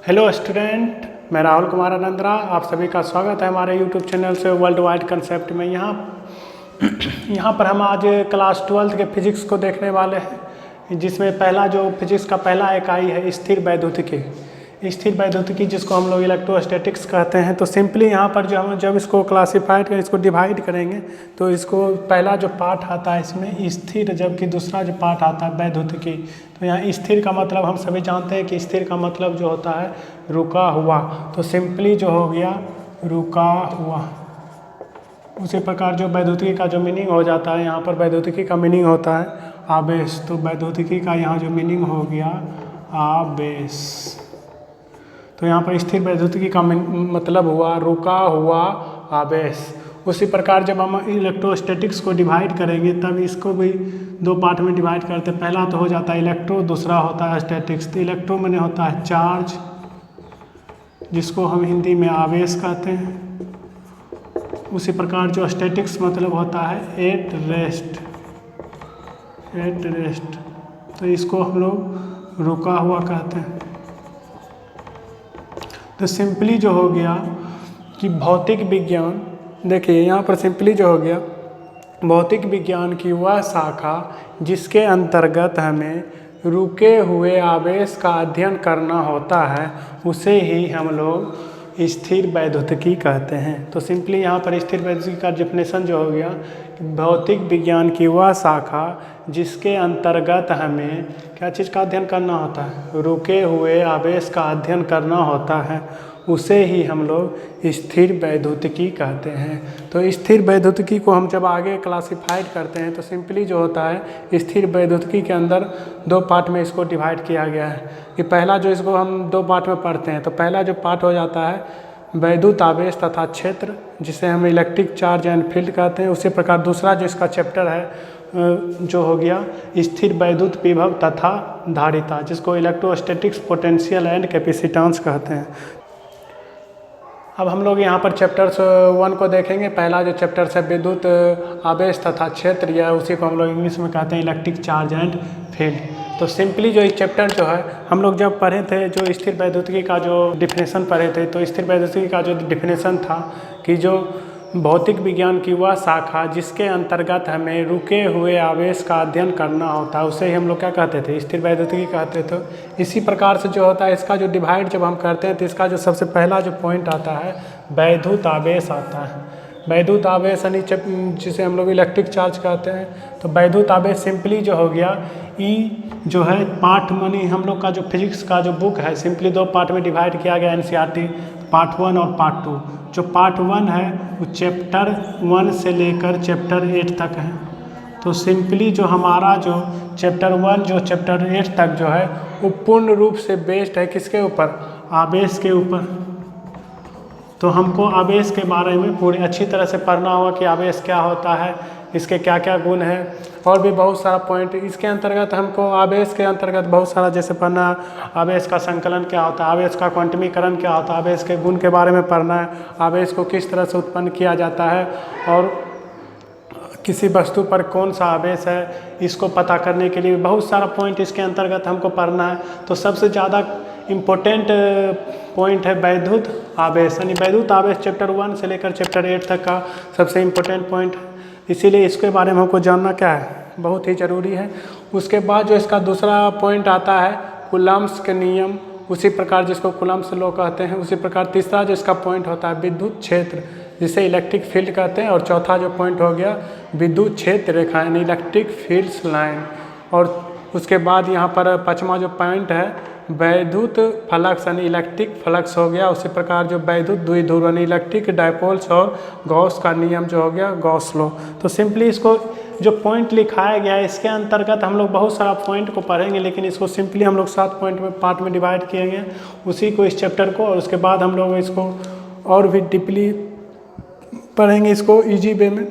Hello student, मैं राहुल कुमार अनंदरा, आप सभी का स्वागत है हमारे यूट्यूब चैनल से वर्ल्ड वाइड कंसेप्ट में। यहाँ पर हम आज क्लास 12 के फिजिक्स को देखने वाले हैं, जिसमें पहला जो फिजिक्स का पहला इकाई है स्थिर वैद्युतिकी। स्थिर वैद्युतिकी जिसको हम लोग इलेक्ट्रोस्टैटिक्स कहते हैं। तो सिंपली यहाँ पर जो हम जब इसको क्लासीफाइड करें, इसको डिवाइड करेंगे तो इसको पहला जो पार्ट आता है इसमें स्थिर, जबकि दूसरा जो पार्ट आता है वैद्युतिकी। तो यहाँ स्थिर का मतलब हम सभी जानते हैं कि स्थिर का मतलब जो होता है रुका हुआ। तो सिंपली जो हो गया रुका हुआ। उसी प्रकार जो वैद्युतिकी का जो मीनिंग हो जाता है, यहाँ पर वैद्युतिकी का मीनिंग होता है आवेश। तो वैद्युतिकी का यहाँ जो मीनिंग हो गया आवेश। तो यहाँ पर स्थिर वैद्युतिकी का मतलब हुआ रुका हुआ आवेश। उसी प्रकार जब हम इलेक्ट्रोस्टैटिक्स को डिवाइड करेंगे तब इसको भी दो पार्ट में डिवाइड करते हैं। पहला तो हो जाता है इलेक्ट्रो, दूसरा होता है स्टैटिक्स। तो इलेक्ट्रो माने होता है चार्ज, जिसको हम हिंदी में आवेश कहते हैं। उसी प्रकार जो स्टैटिक्स मतलब होता है एट रेस्ट। तो इसको हम लोग रुका हुआ कहते हैं। तो सिंपली जो हो गया कि भौतिक विज्ञान, देखिए यहाँ पर सिंपली जो हो गया भौतिक विज्ञान की वह शाखा जिसके अंतर्गत हमें रुके हुए आवेश का अध्ययन करना होता है, उसे ही हम लोग स्थिर वैद्युतिकी कहते हैं। तो सिंपली यहाँ पर स्थिर वैद्युतिकी का डेफिनेशन जो हो गया कि भौतिक विज्ञान की वह शाखा जिसके अंतर्गत हमें क्या चीज़ का अध्ययन करना होता है, रुके हुए आवेश का अध्ययन करना होता है, उसे ही हम लोग स्थिर वैद्युतिकी कहते हैं। तो स्थिर वैद्युतिकी को हम जब आगे क्लासिफाइड करते हैं तो सिंपली जो होता है स्थिर वैद्युतिकी के अंदर दो पार्ट में इसको डिवाइड किया गया है। कि पहला जो इसको हम दो पार्ट में पढ़ते हैं, तो पहला जो पार्ट हो जाता है वैद्युत आवेश तथा क्षेत्र, जिसे हम इलेक्ट्रिक चार्ज एंड फील्ड कहते हैं। उसी प्रकार दूसरा जो इसका चैप्टर है जो हो गया स्थिर वैद्युत विभव तथा धारिता, जिसको इलेक्ट्रोस्टैटिक्स पोटेंशियल एंड कैपेसिटेंस कहते हैं। अब हम लोग यहाँ पर चैप्टर्स 1 को देखेंगे। पहला जो चैप्टर्स है विद्युत आवेश तथा क्षेत्र, या उसी को हम लोग इंग्लिश में कहते हैं इलेक्ट्रिक चार्ज एंड फील्ड। तो सिंपली जो ये चैप्टर जो है हम लोग जब पढ़े थे, जो स्थिर वैद्युतिकी का जो डिफिनेशन पढ़े थे, तो स्थिर वैद्युतिकी का जो डिफिनेशन था कि जो भौतिक विज्ञान की वह शाखा जिसके अंतर्गत हमें रुके हुए आवेश का अध्ययन करना होता है, उसे ही हम लोग क्या कहते थे, स्थिर वैद्युतिकी कहते थे। इसी प्रकार से जो होता है इसका जो डिवाइड जब हम करते हैं तो इसका जो सबसे पहला जो पॉइंट आता है वैद्युत आवेश आता है। वैद्युत आवेश यानी जिसे हम लोग इलेक्ट्रिक चार्ज कहते हैं। तो वैद्युत आवेश सिंपली जो हो गया ई जो है पार्ट मनी हम लोग का जो फिजिक्स का जो बुक है, सिंपली दो पार्ट में डिवाइड किया गया एनसीईआरटी, पार्ट 1 और पार्ट 2। जो पार्ट 1 है वो चैप्टर 1 से लेकर चैप्टर 8 तक है। तो सिंपली जो हमारा जो चैप्टर 1 जो चैप्टर 8 तक जो है वो पूर्ण रूप से बेस्ड है किसके ऊपर, आवेश के ऊपर। तो हमको आवेश के बारे में पूरी अच्छी तरह से पढ़ना होगा कि आवेश क्या होता है, इसके क्या क्या गुण हैं, और भी बहुत सारा पॉइंट इसके अंतर्गत हमको आवेश के अंतर्गत बहुत सारा जैसे पढ़ना है। आवेश का संकलन क्या होता है, आवेश का क्वांटमीकरण क्या होता है, आवेश के गुण के बारे में पढ़ना है, आवेश को किस तरह से उत्पन्न किया जाता है, और किसी वस्तु पर कौन सा आवेश है इसको पता करने के लिए बहुत सारा पॉइंट इसके अंतर्गत हमको पढ़ना है। तो सबसे ज़्यादा इम्पोर्टेंट पॉइंट है वैद्युत आवेश, यानी वैद्युत आवेश चैप्टर 1 से लेकर चैप्टर 8 तक का सबसे इम्पोर्टेंट पॉइंट है। इसीलिए इसके बारे में हमको जानना क्या है, बहुत ही ज़रूरी है। उसके बाद जो इसका दूसरा पॉइंट आता है कूलम्ब्स के नियम, उसी प्रकार जिसको कूलम्ब्स लॉ कहते हैं। उसी प्रकार तीसरा जो इसका पॉइंट होता है विद्युत क्षेत्र, जिसे इलेक्ट्रिक फील्ड कहते हैं। और चौथा जो पॉइंट हो गया विद्युत क्षेत्र रेखा यानी इलेक्ट्रिक फील्ड्स लाइन। और उसके बाद यहाँ पर पाँचवा जो पॉइंट है वैद्युत फ्लक्स यानी इलेक्ट्रिक फ्लक्स हो गया। उसी प्रकार जो वैद्युत द्विध्रुव यानी इलेक्ट्रिक डायपोल्स और गॉस का नियम जो हो गया गॉस लॉ। तो सिंपली इसको जो पॉइंट लिखाया गया है इसके अंतर्गत हम लोग बहुत सारा पॉइंट को पढ़ेंगे, लेकिन इसको सिंपली हम लोग 7 पॉइंट में पार्ट में डिवाइड किएंगे उसी को, इस चैप्टर को। और उसके बाद हम लोग इसको और भी डीपली पढ़ेंगे इसको ईजी वे में।